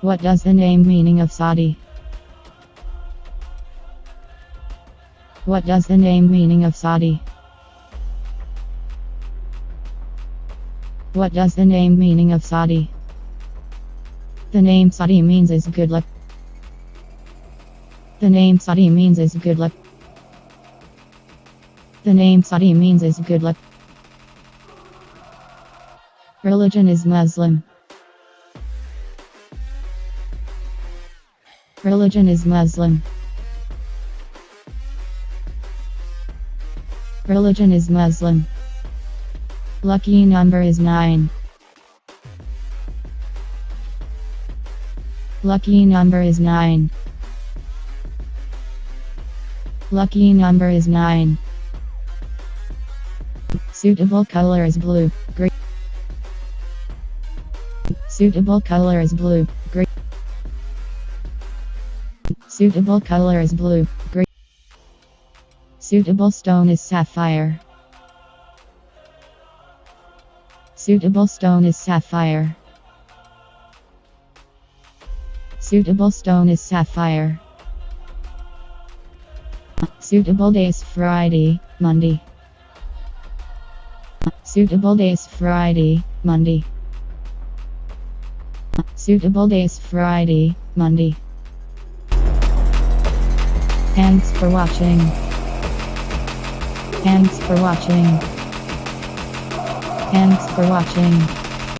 What does the name meaning of Saudi? What does the name meaning of Saudi? What does the name meaning of Saudi? The name Saudi means is good luck. The name Saudi means is good luck. The name Saudi means is good luck. Religion is Muslim. Religion is Muslim. Religion is Muslim. Lucky number is 9. Lucky number is 9. Lucky number is 9. Suitable color is blue, green. Suitable color is blue, green. Suitable color is blue, green. Suitable stone is sapphire. Suitable stone is sapphire. Suitable stone is sapphire. Suitable day is Friday, Monday. Suitable day is Friday, Monday. Suitable day is Friday, Monday. Thanks for watching. Thanks for watching. Thanks for watching.